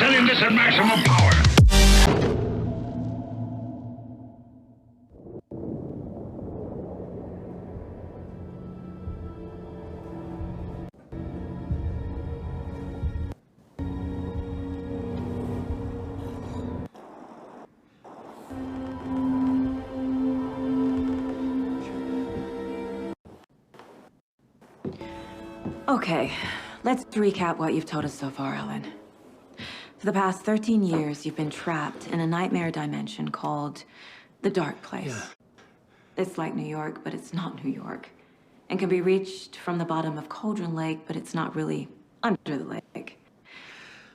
selling this at maximum power. Okay, let's recap what you've told us so far, Alan. For the past 13 years, you've been trapped in a nightmare dimension called the Dark Place. Yeah. It's like New York, but it's not New York. And can be reached from the bottom of Cauldron Lake, but it's not really under the lake.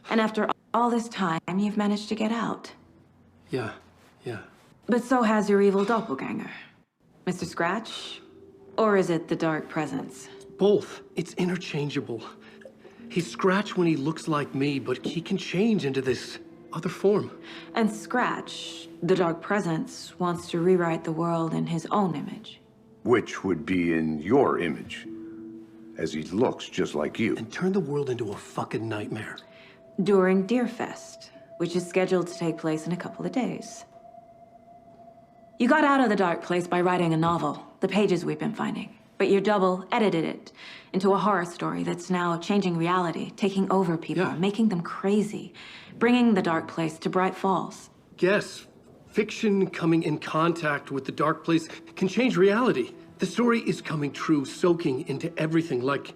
And after all this time, you've managed to get out. Yeah. But so has your evil doppelganger. Mr. Scratch? Or is it the Dark Presence? Both. It's interchangeable. He's Scratch when he looks like me, but he can change into this other form. And Scratch, the Dark Presence, wants to rewrite the world in his own image. Which would be in your image, as he looks just like you. And turn the world into a fucking nightmare. During Deerfest, which is scheduled to take place in a couple of days. You got out of the Dark Place by writing a novel, the pages we've been finding. But your double edited it into a horror story that's now changing reality, taking over people, making them crazy, bringing the Dark Place to Bright Falls. Yes, fiction coming in contact with the Dark Place can change reality. The story is coming true, soaking into everything, like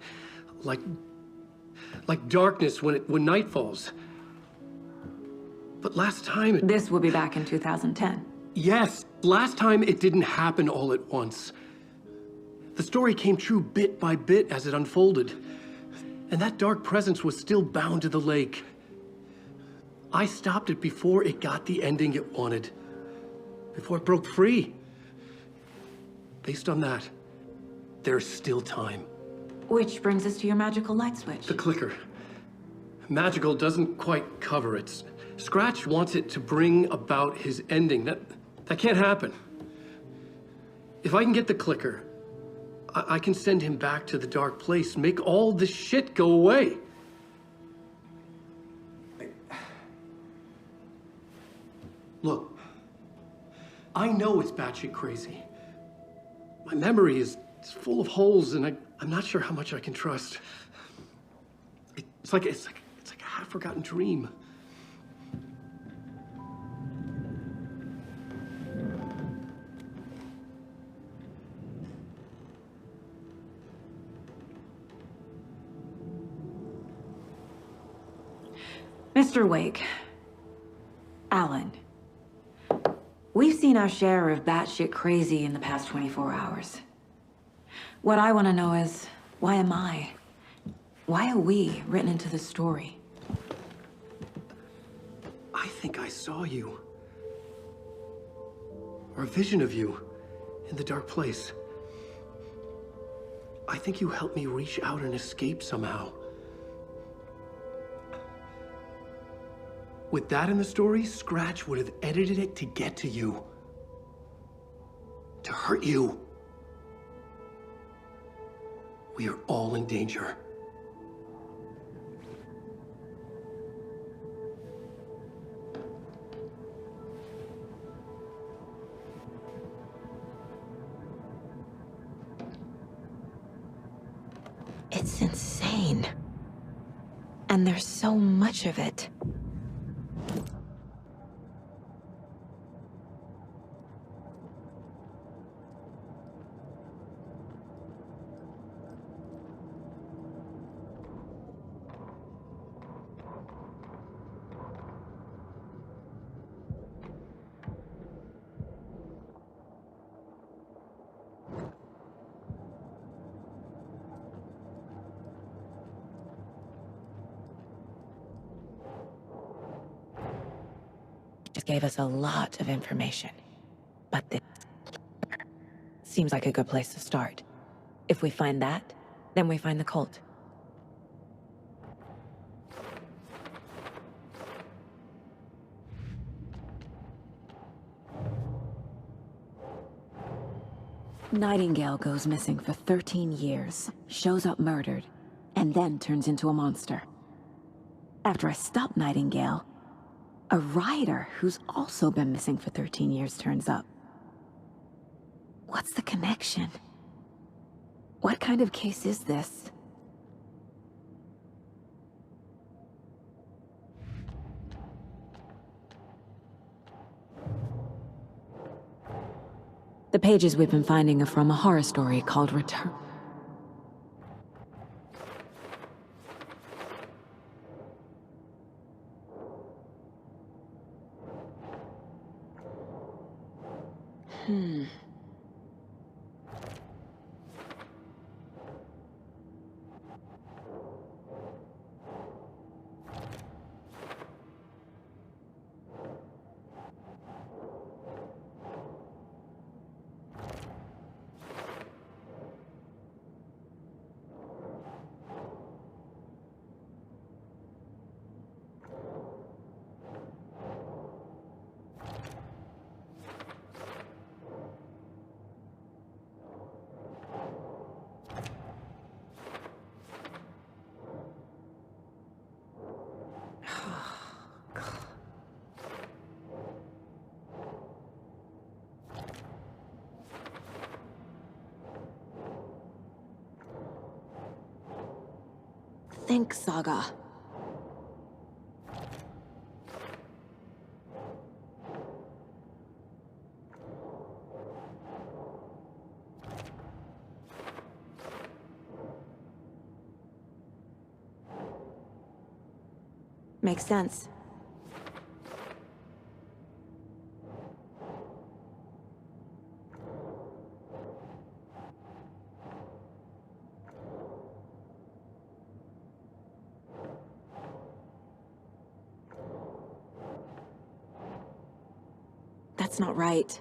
darkness when night falls. But last time This will be back in 2010. Yes, last time it didn't happen all at once. The story came true bit by bit as it unfolded. And that dark presence was still bound to the lake. I stopped it before it got the ending it wanted. Before it broke free. Based on that, there's still time. Which brings us to your magical light switch. The clicker. Magical doesn't quite cover it. Scratch wants it to bring about his ending. That can't happen. If I can get the clicker, I can send him back to the Dark Place, make all this shit go away. Look, I know it's batshit crazy. My memory is full of holes, and I'm not sure how much I can trust. It's like a half-forgotten dream. Mr. Wake. Alan. We've seen our share of batshit crazy in the past 24 hours. What I want to know is, why am I? Why are we written into the story? I think I saw you. Or a vision of you in the Dark Place. I think you helped me reach out and escape somehow. With that in the story, Scratch would have edited it to get to you. To hurt you. We are all in danger. It's insane. And there's so much of it. Just gave us a lot of information. But this seems like a good place to start. If we find that, then we find the cult. Nightingale goes missing for 13 years, shows up murdered, and then turns into a monster. After I stop Nightingale, a rider who's also been missing for 13 years turns up. What's the connection? What kind of case is this? The pages we've been finding are from a horror story called Return. Think Saga. Makes sense. That's not right.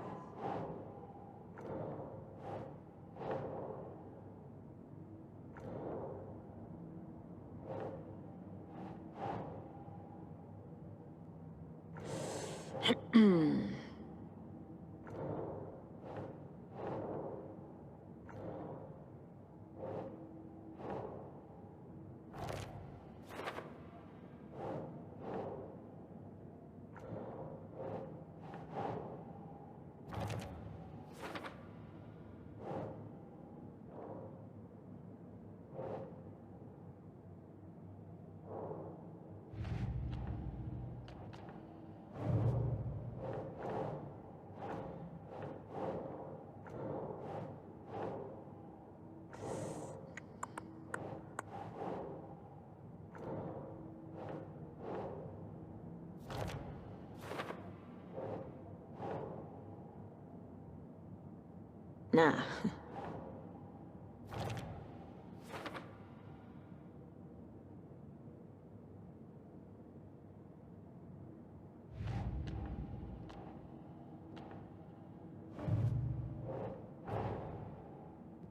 Nah.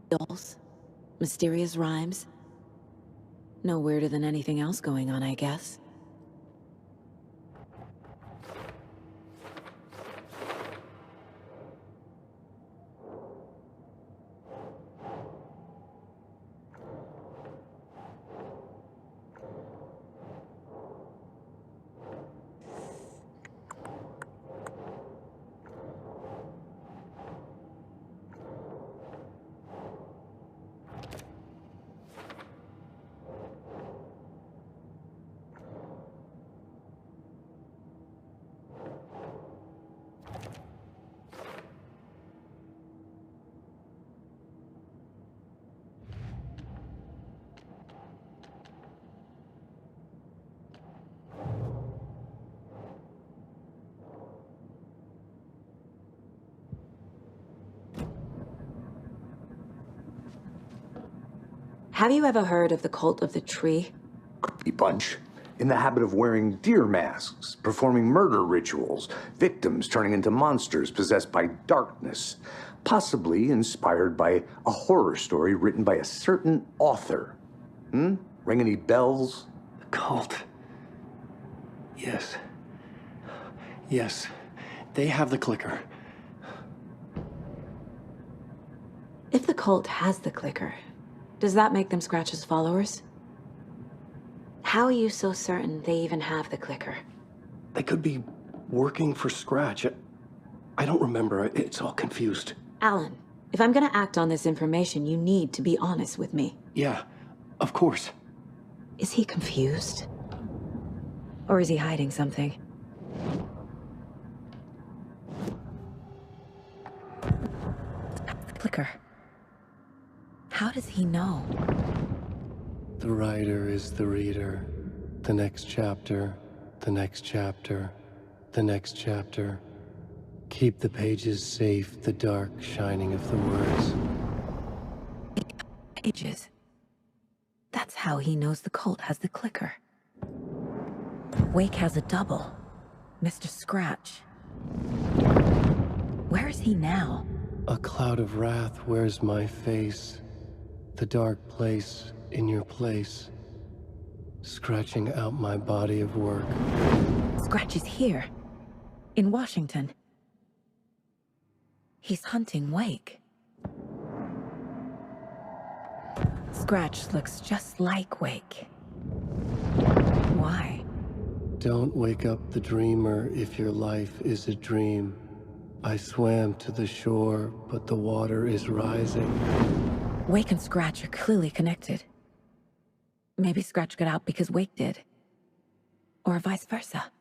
Dolls, mysterious rhymes. No weirder than anything else going on, I guess. Have you ever heard of the Cult of the Tree? A bunch. In the habit of wearing deer masks, performing murder rituals, victims turning into monsters possessed by darkness, possibly inspired by a horror story written by a certain author. Ring any bells? The cult. Yes. Yes. They have the clicker. If the cult has the clicker, does that make them Scratch's followers? How are you so certain they even have the clicker? They could be working for Scratch. I don't remember. It's all confused. Alan, if I'm gonna act on this information, you need to be honest with me. Yeah, of course. Is he confused? Or is he hiding something? Clicker. How does he know? The writer is the reader. The next chapter, the next chapter, the next chapter. Keep the pages safe, the dark shining of the words. Pages. That's how he knows the cult has the clicker. Wake has a double. Mr. Scratch. Where is he now? A cloud of wrath wears my face. The dark place in your place. Scratching out my body of work. Scratch is here. In Washington. He's hunting Wake. Scratch looks just like Wake. Why? Don't wake up the dreamer if your life is a dream. I swam to the shore, but the water is rising. Wake and Scratch are clearly connected. Maybe Scratch got out because Wake did. Or vice versa.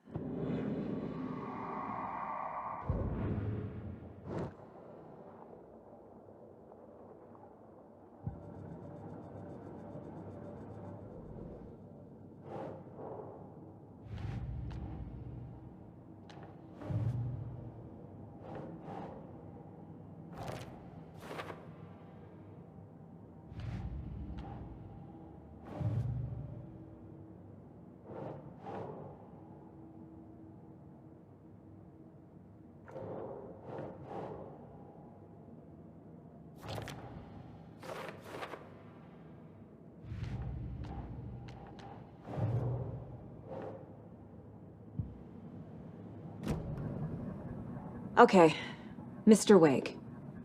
Okay, Mr. Wake.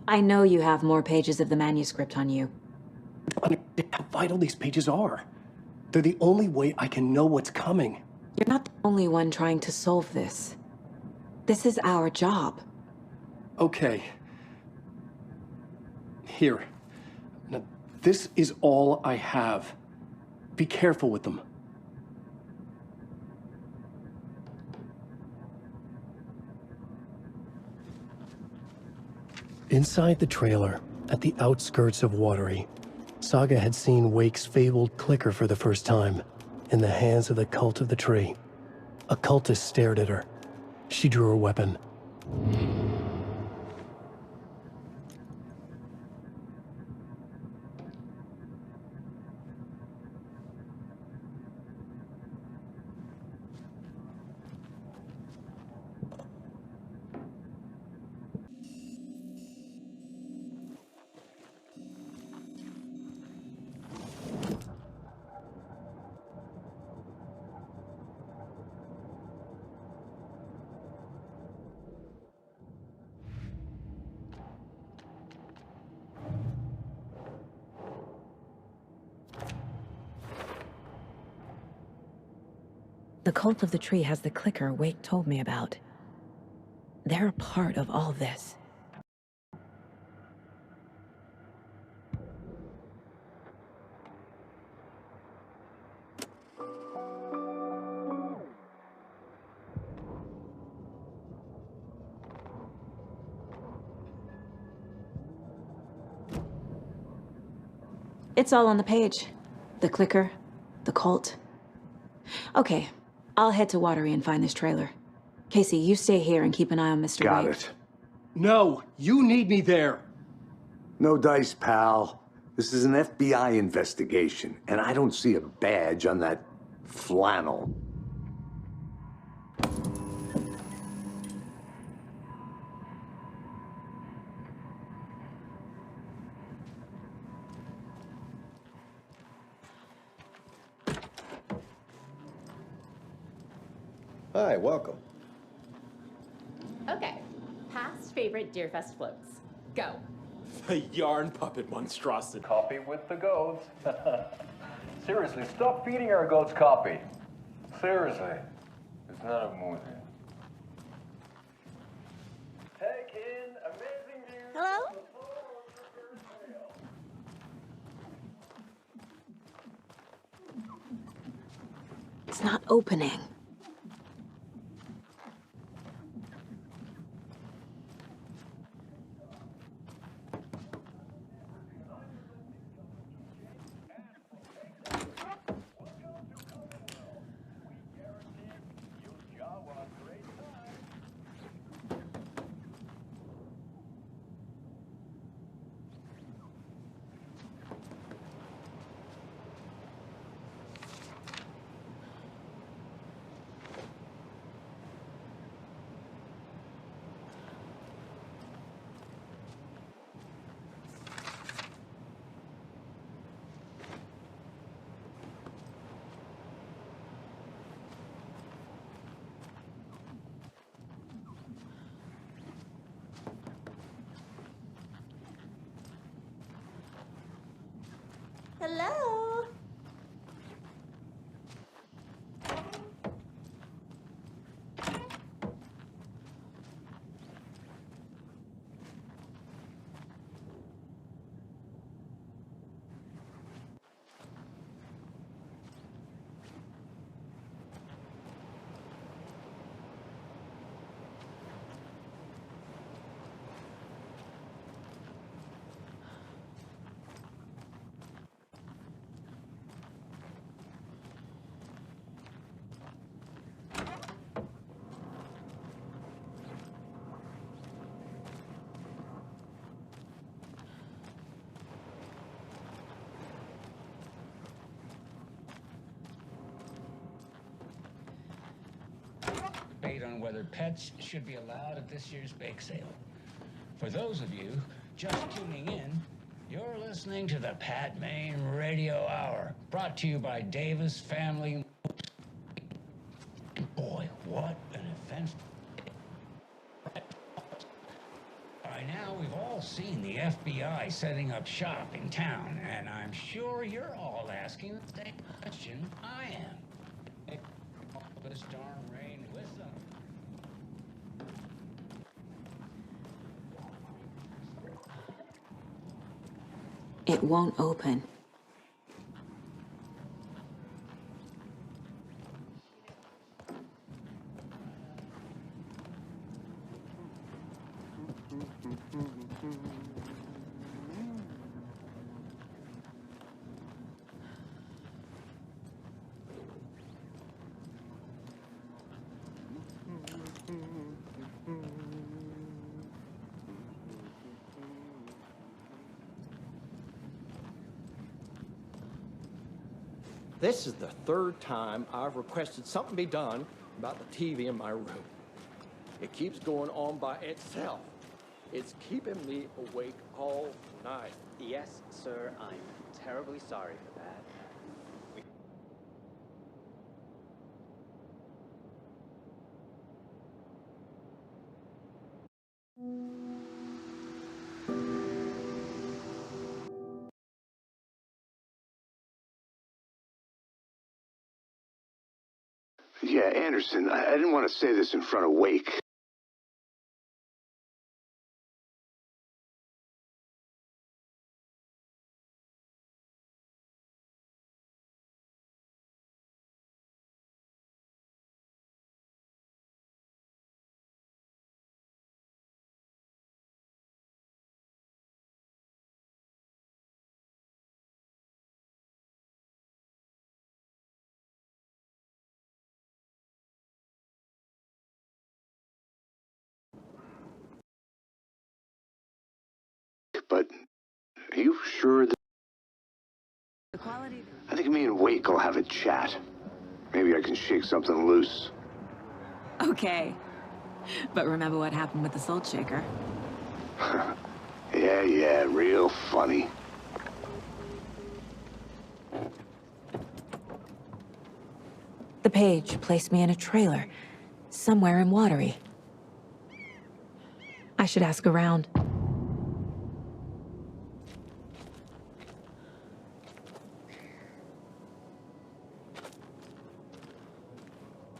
I know you have more pages of the manuscript on you. Understand how vital these pages are. They're the only way I can know what's coming. You're not the only one trying to solve this. This is our job. Okay. Here. Now, this is all I have. Be careful with them. Inside the trailer, at the outskirts of Watery, Saga had seen Wake's fabled clicker for the first time, in the hands of the Cult of the Tree. A cultist stared at her. She drew her weapon. The Cult of the Tree has the clicker Wake told me about. They're a part of all this. It's all on the page. The clicker, the cult. Okay, I'll head to Watery and find this trailer. Casey, you stay here and keep an eye on Mr. Got Wake. it. No, you need me there. No dice, pal. This is an FBI investigation, and I don't see a badge on that flannel. Hi, welcome. Okay, past favorite Deerfest floats. Go. The yarn puppet monstrosity. Coffee with the goats. Seriously, stop feeding our goats copy. Seriously. It's not a movie. Take in amazing views. Hello? From the floor of the third rail. It's not opening. Hello? Debate on whether pets should be allowed at this year's bake sale. For those of you just tuning in, you're listening to the Pat Maine Radio Hour, brought to you by Davis Family. Boy, what an offense. By now, we've all seen the FBI setting up shop in town, and I'm sure you're all asking the same question I am. All this darn rain with them. It won't open. This is the third time I've requested something be done about the TV in my room. It keeps going on by itself. It's keeping me awake all night. Yes, sir, I'm terribly sorry for that. Yeah, Anderson, I didn't want to say this in front of Wake. But are you sure that... I think me and Wake will have a chat. Maybe I can shake something loose. Okay. But remember what happened with the salt shaker? Yeah, real funny. The page placed me in a trailer, somewhere in Watery. I should ask around.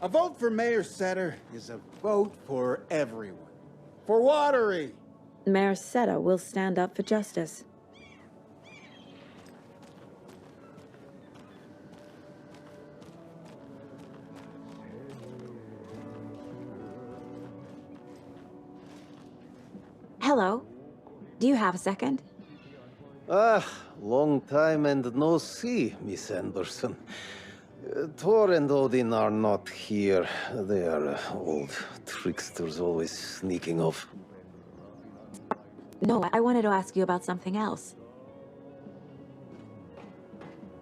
A vote for Mayor Setter is a vote for everyone. For Watery! Mayor Seta will stand up for justice. Hello. Do you have a second? Ah, long time and no see, Miss Anderson. Thor and Odin are not here. They are old tricksters always sneaking off. No, I wanted to ask you about something else.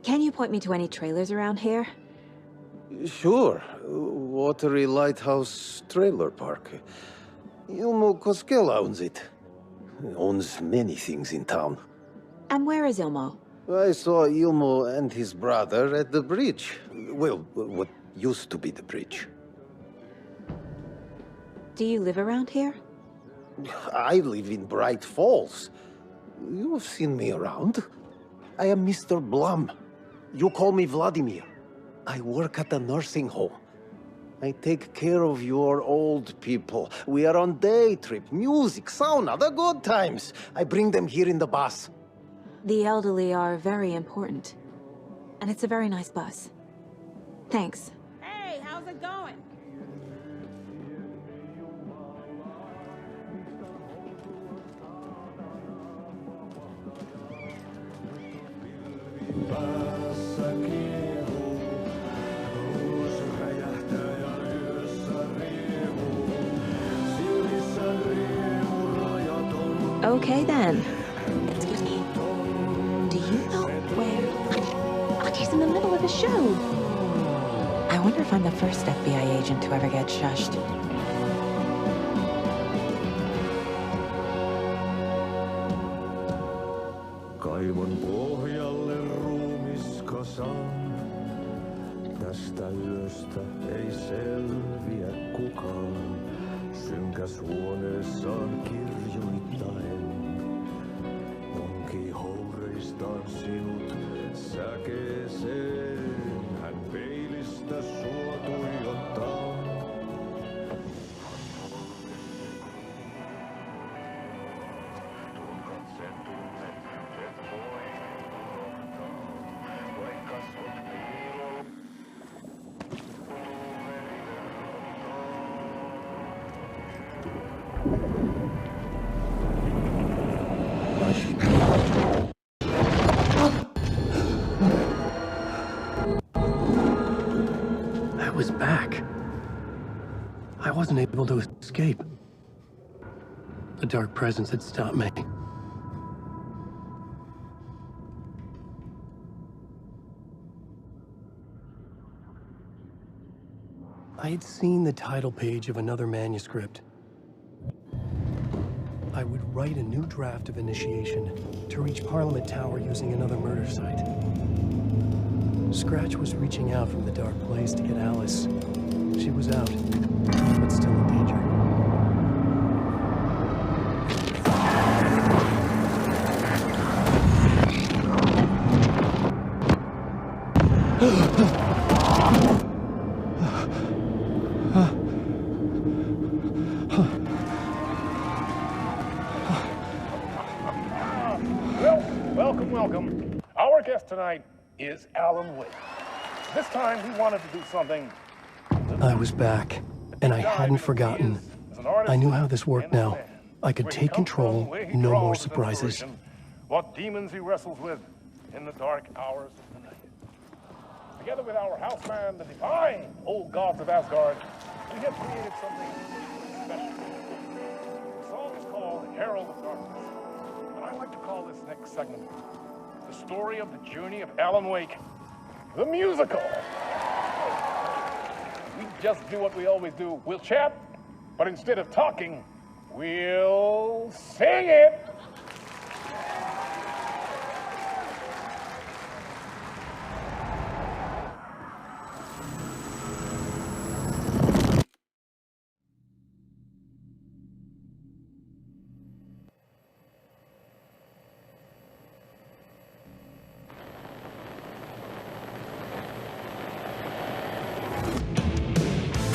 Can you point me to any trailers around here? Sure. Watery Lighthouse Trailer Park. Ilmo Koskela owns it. Owns many things in town. And where is Ilmo? I saw Ilmo and his brother at the bridge. Well, what used to be the bridge. Do you live around here? I live in Bright Falls. You've seen me around. I am Mr. Blum. You call me Vladimir. I work at a nursing home. I take care of your old people. We are on day trip, music, sauna, the good times. I bring them here in the bus. The elderly are very important. And it's a very nice bus. Thanks. Hey, how's it going? Okay then. Excuse me. Do you know where... He's in the middle of a show. I wonder if I'm the first FBI agent to ever get shushed. Kaivon pohjalle ruumiskasan. Tästä yöstä ei selviä kukaan. Synkäs huoneessaan kirjoittaen. Onki houreistaan sinut säkeeseen. Hän peilistä sua tuijottaa. I was back. I wasn't able to escape. The dark presence had stopped me. I had seen the title page of another manuscript. I would write a new draft of initiation to reach Parliament Tower using another murder site. Scratch was reaching out from the dark place to get Alice. She was out, but still in danger. Welcome. Our guest tonight is Alan Wake. This time he wanted to do something. I was back, and I hadn't forgotten. I knew how this worked now. I could take control, no more surprises. What demons he wrestles with in the dark hours of the night. Together with our house band, the divine old gods of Asgard, we have created something special. The song is called Herald of Darkness. And I like to call this next segment the story of the journey of Alan Wake, the musical. We just do what we always do. We'll chat, but instead of talking, we'll sing it.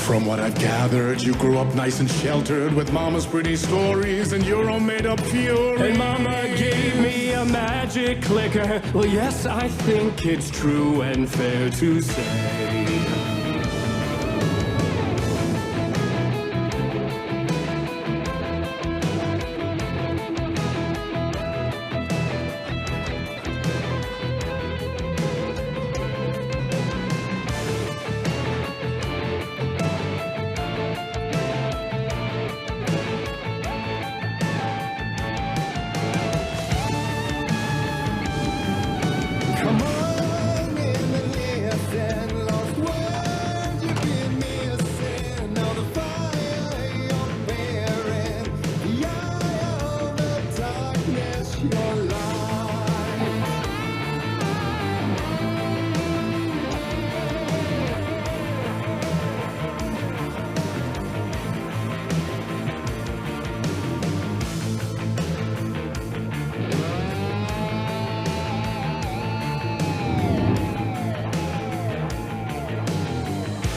From what I've gathered, you grew up nice and sheltered with Mama's pretty stories and your own made-up fury. And Mama gave me a magic clicker. Well, yes, I think it's true and fair to say.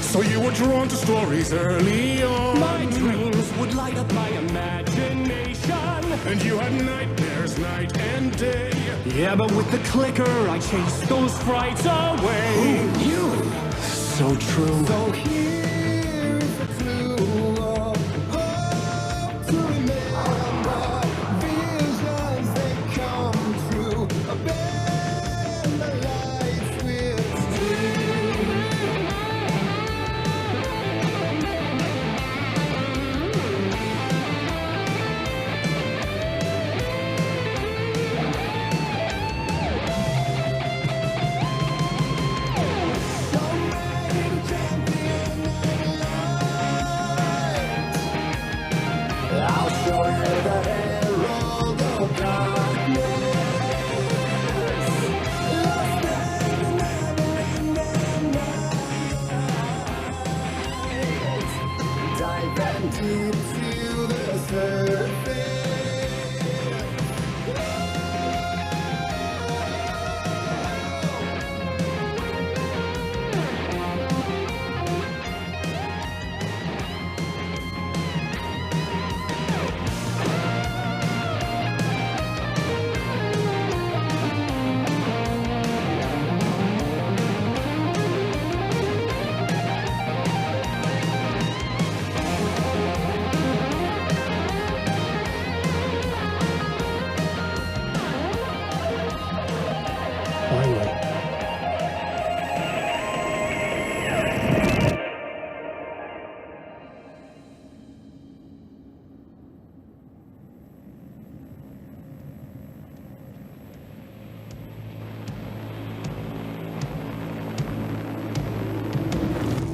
So you were drawn to stories early on. My dreams would light up my imagination. And you had nightmares night and day. Yeah, but with the clicker, I chased those frights away. Who knew? So true. So here is a clue of hope to remember. Visions, they come true. Bend the lights with steel.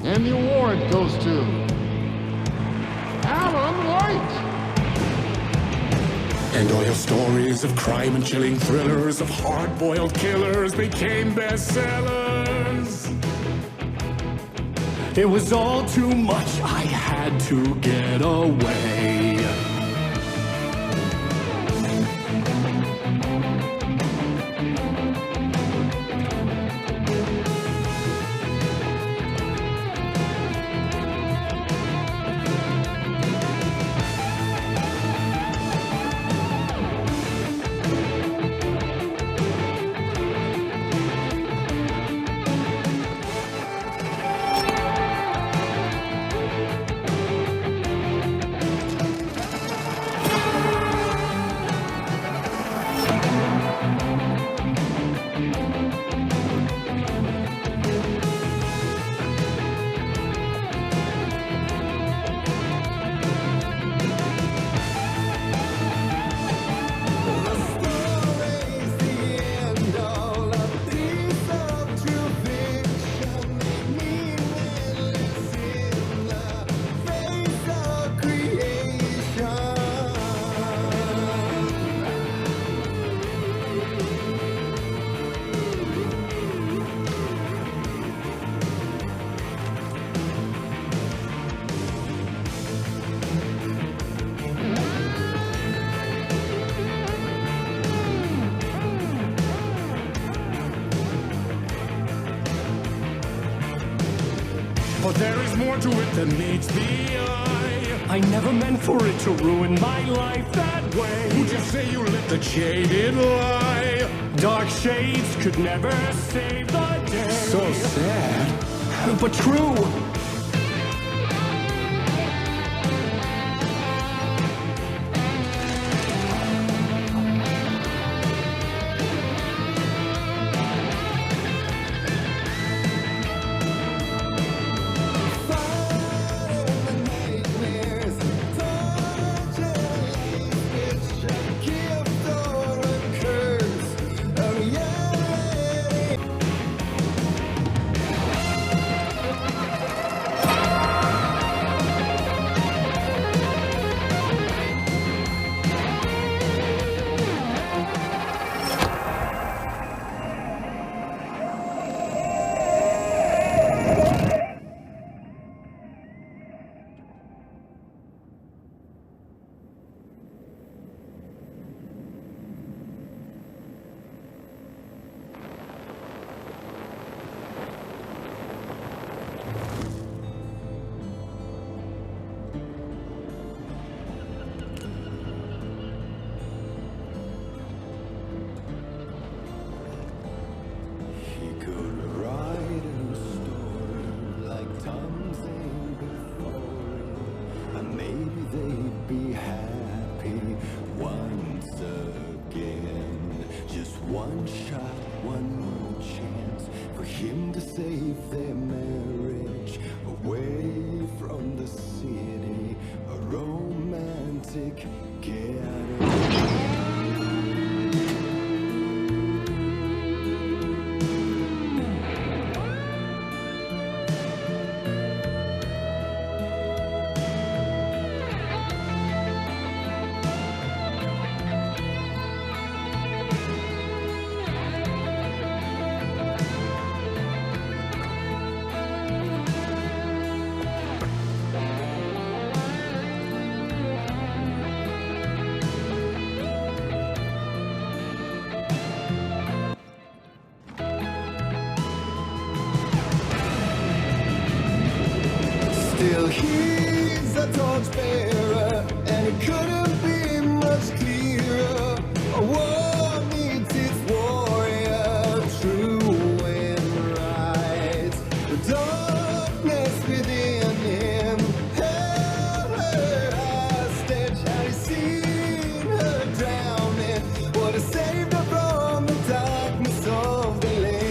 And the award goes to Alan White. And all your stories of crime and chilling thrillers of hard-boiled killers became bestsellers. It was all too much, I had to get away. For there is more to it than meets the eye. I never meant for it to ruin my life that way. Who'd you say you lit the jaded lie? Dark shades could never save the day. So sad. But true. One shot, one more chance for him to save their marriage. Away from the city, a romantic getaway. Still he's a torchbearer, and it couldn't be much clearer. A war needs its warrior, true and right. The darkness within him held her hostage. Had he seen her drowning, would have saved her from the darkness of the lake.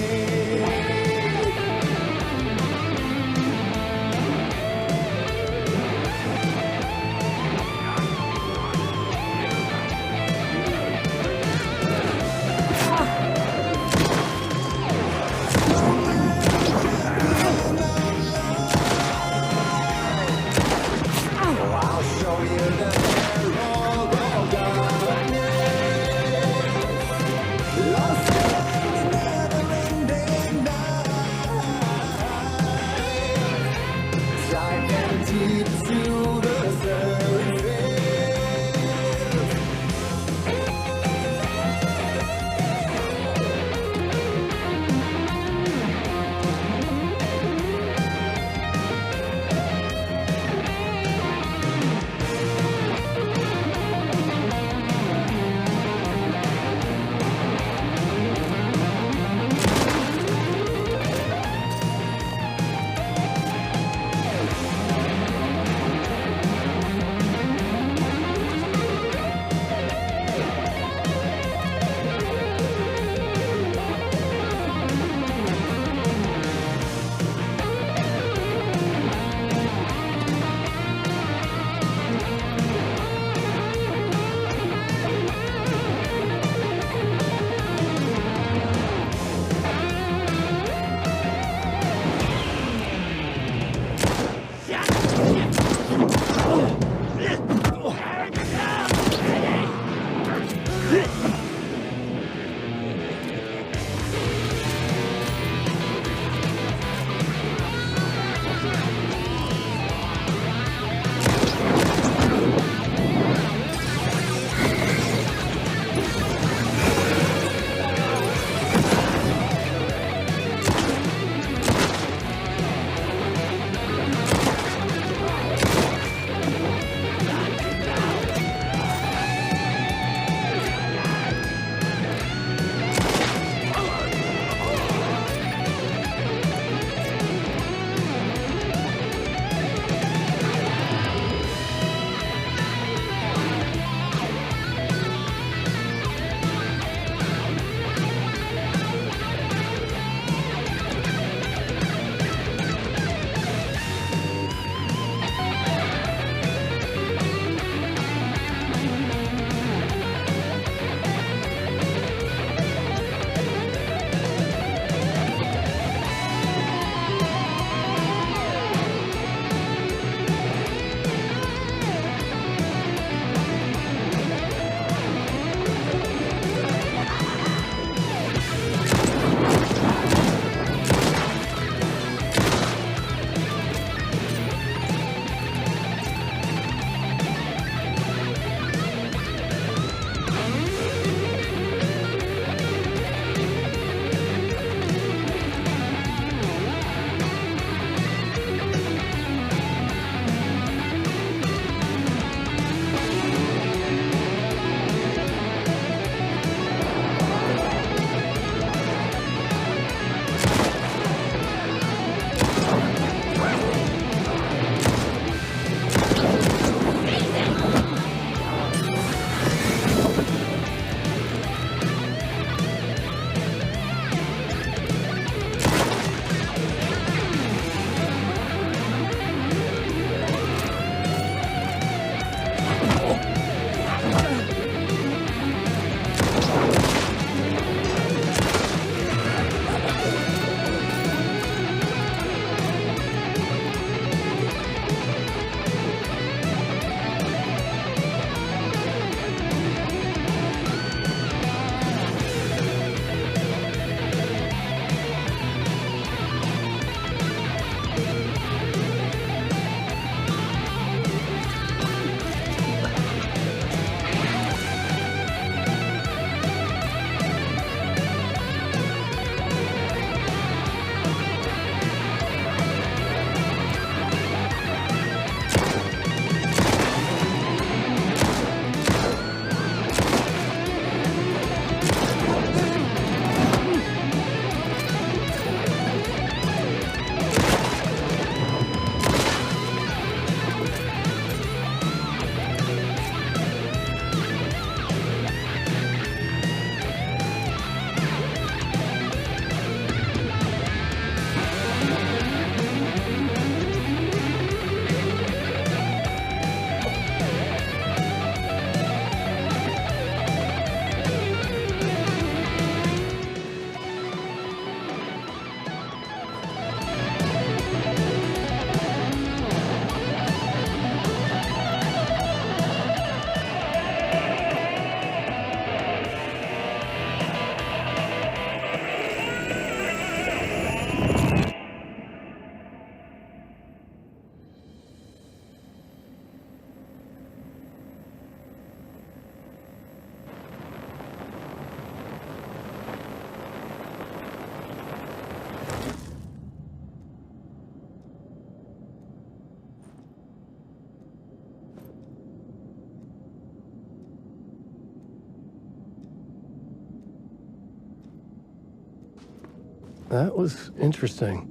That was interesting.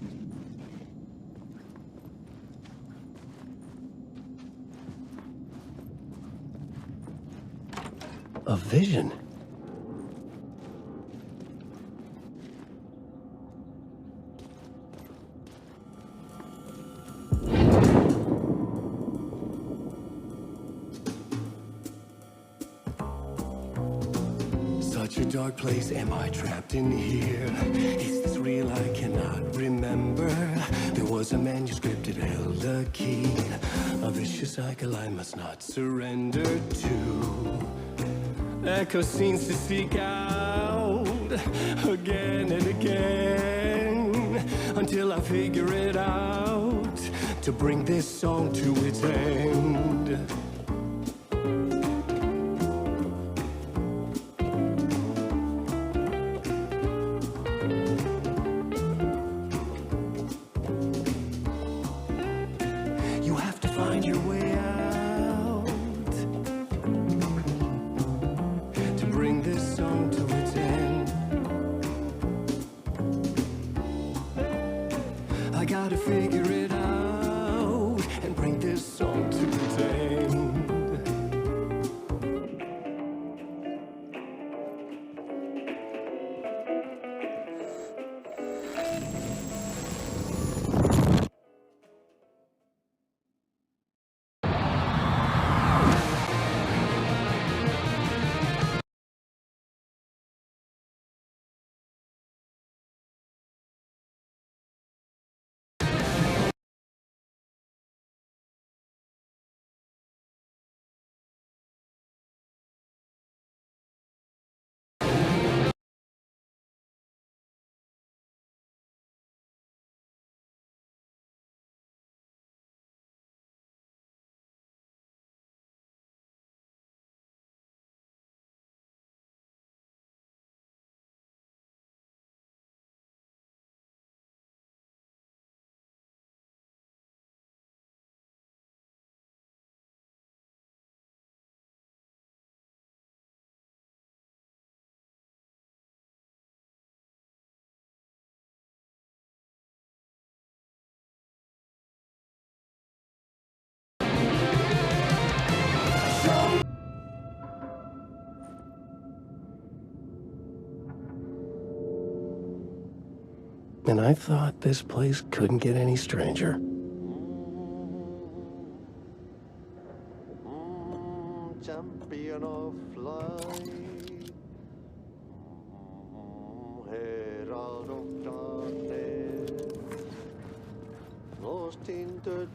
A vision. Such a dark place, am I trapped in here? Is this real? I cannot remember. There was a manuscript, it held a key. A vicious cycle I must not surrender to. Echo scenes to seek out again and again until I figure it out to bring this song to its end. You have to find your way out to bring this song to its end. I gotta figure it out and bring this song to its end. And I thought this place couldn't get any stranger. Champion of light, herald of darkness, lost in the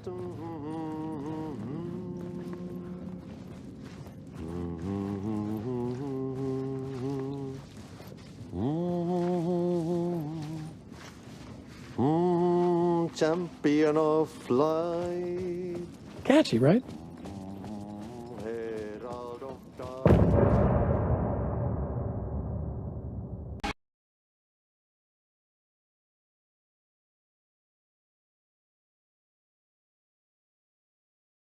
champion of light. Catchy, right?